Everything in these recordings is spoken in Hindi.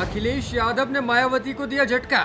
अखिलेश यादव ने मायावती को दिया झटका,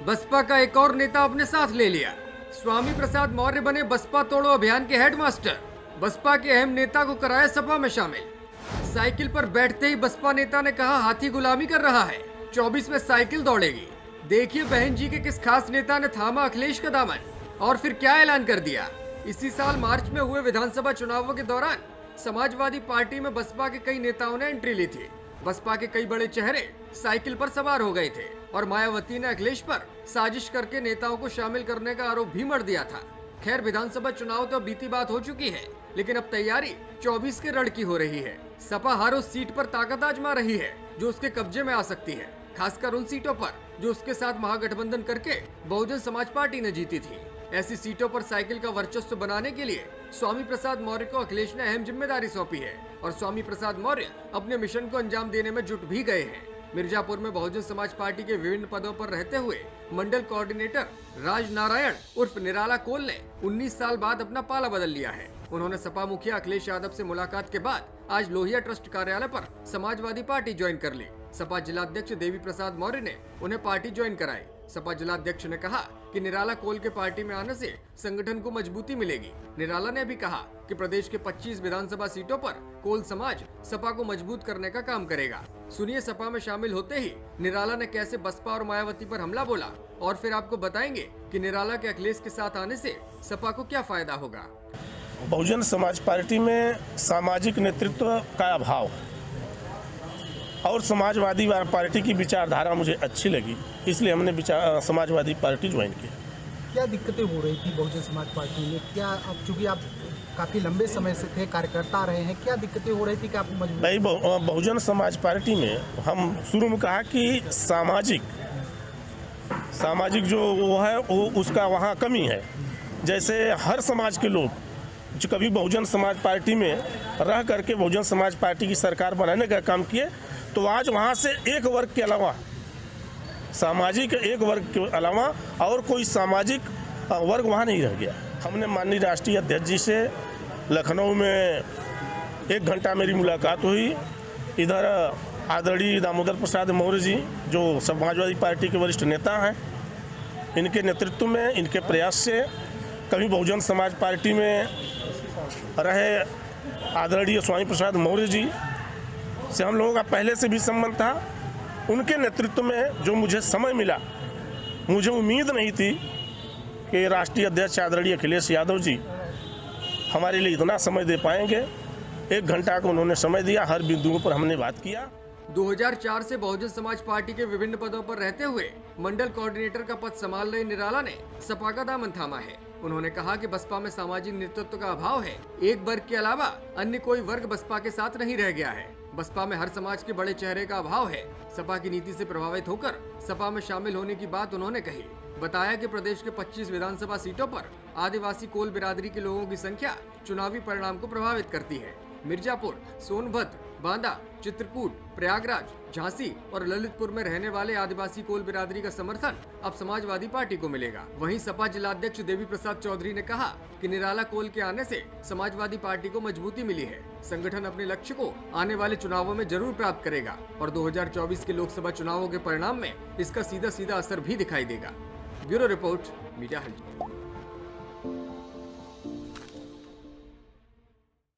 बसपा का एक और नेता अपने साथ ले लिया। स्वामी प्रसाद मौर्य बने बसपा तोड़ो अभियान के हेडमास्टर। बसपा के अहम नेता को कराया सपा में शामिल। साइकिल पर बैठते ही बसपा नेता ने कहा हाथी गुलामी कर रहा है, 24 में साइकिल दौड़ेगी। देखिए बहन जी के किस खास नेता ने थामा अखिलेश का दामन और फिर क्या ऐलान कर दिया। इसी साल मार्च में हुए विधानसभा चुनावों के दौरान समाजवादी पार्टी में बसपा के कई नेताओं ने एंट्री ली थी। बसपा के कई बड़े चेहरे साइकिल पर सवार हो गए थे और मायावती ने अखिलेश पर साजिश करके नेताओं को शामिल करने का आरोप भी मढ़ दिया था। खैर विधानसभा चुनाव तो बीती बात हो चुकी है, लेकिन अब तैयारी 24 के रण की हो रही है। सपा हर उस सीट पर ताकत आजमा रही है जो उसके कब्जे में आ सकती है, खासकर उन सीटों पर जो उसके साथ महागठबंधन करके बहुजन समाज पार्टी ने जीती थी। ऐसी सीटों पर साइकिल का वर्चस्व बनाने के लिए स्वामी प्रसाद मौर्य को अखिलेश ने अहम जिम्मेदारी सौंपी है और स्वामी प्रसाद मौर्य अपने मिशन को अंजाम देने में जुट भी गए हैं। मिर्जापुर में बहुजन समाज पार्टी के विभिन्न पदों पर रहते हुए मंडल कोऑर्डिनेटर राज नारायण उर्फ निराला कोल ने 19 साल बाद अपना पाला बदल लिया है। उन्होंने सपा मुखिया अखिलेश यादव से मुलाकात के बाद आज लोहिया ट्रस्ट कार्यालय पर समाजवादी पार्टी ज्वाइन कर ली। सपा जिलाध्यक्ष देवी प्रसाद मौर्य ने उन्हें पार्टी ज्वाइन कराई। सपा जिलाध्यक्ष ने कहा कि निराला कोल के पार्टी में आने से संगठन को मजबूती मिलेगी। निराला ने भी कहा कि प्रदेश के 25 विधानसभा सीटों पर कोल समाज सपा को मजबूत करने का काम करेगा। सुनिए सपा में शामिल होते ही निराला ने कैसे बसपा और मायावती पर हमला बोला और फिर आपको बताएंगे कि निराला के अखिलेश के साथ आने से सपा को क्या फायदा होगा। बहुजन समाज पार्टी में सामाजिक नेतृत्व का अभाव और समाजवादी पार्टी की विचारधारा मुझे अच्छी लगी, इसलिए हमने समाजवादी पार्टी ज्वाइन की। क्या दिक्कतें हो रही थी बहुजन समाज पार्टी में? क्या अब चूंकि आप काफ़ी लंबे समय से थे, कार्यकर्ता रहे हैं, क्या दिक्कतें हो रही थी कि आप मजबूर? भाई बहुजन समाज पार्टी में हम शुरू में कहा कि सामाजिक जो वो है वो उसका वहाँ कमी है। जैसे हर समाज के लोग जो कभी बहुजन समाज पार्टी में रह करके बहुजन समाज पार्टी की सरकार बनाने का काम किए, तो आज वहाँ से एक वर्ग के अलावा सामाजिक एक वर्ग के अलावा और कोई सामाजिक वर्ग वहाँ नहीं रह गया। हमने माननीय राष्ट्रीय अध्यक्ष जी से लखनऊ में 1 घंटा मेरी मुलाकात हुई। इधर आदरणीय दामोदर प्रसाद मौर्य जी जो समाजवादी पार्टी के वरिष्ठ नेता हैं, इनके नेतृत्व में, इनके प्रयास से कभी बहुजन समाज पार्टी में रहे आदरणीय स्वामी प्रसाद मौर्य जी से हम लोगों का पहले से भी संबंध था। उनके नेतृत्व में जो मुझे समय मिला, मुझे उम्मीद नहीं थी कि राष्ट्रीय अध्यक्ष आदरणीय अखिलेश यादव जी हमारे लिए इतना समय दे पाएंगे। 1 घंटा को उन्होंने समय दिया, हर बिंदुओं पर हमने बात किया। 2004 से बहुजन समाज पार्टी के विभिन्न पदों पर रहते हुए मंडल कोऑर्डिनेटर का पद संभाल रहे निराला ने सपा का दामन थामा है। उन्होंने कहा कि बसपा में सामाजिक नेतृत्व का अभाव है। एक वर्ग के अलावा अन्य कोई वर्ग बसपा के साथ नहीं रह गया है। बसपा में हर समाज के बड़े चेहरे का अभाव है। सपा की नीति से प्रभावित होकर सपा में शामिल होने की बात उन्होंने कही। बताया कि प्रदेश के 25 विधानसभा सीटों पर आदिवासी कोल बिरादरी के लोगों की संख्या चुनावी परिणाम को प्रभावित करती है। मिर्जापुर, सोनभद्र, बांदा, चित्रकूट, प्रयागराज, झांसी और ललितपुर में रहने वाले आदिवासी कोल बिरादरी का समर्थन अब समाजवादी पार्टी को मिलेगा। वहीं सपा जिलाध्यक्ष देवी प्रसाद चौधरी ने कहा कि निराला कोल के आने से समाजवादी पार्टी को मजबूती मिली है। संगठन अपने लक्ष्य को आने वाले चुनावों में जरूर प्राप्त करेगा और 2024 के लोकसभा चुनावों के परिणाम में इसका सीधा सीधा असर भी दिखाई देगा। Bureau report, media हल्ट।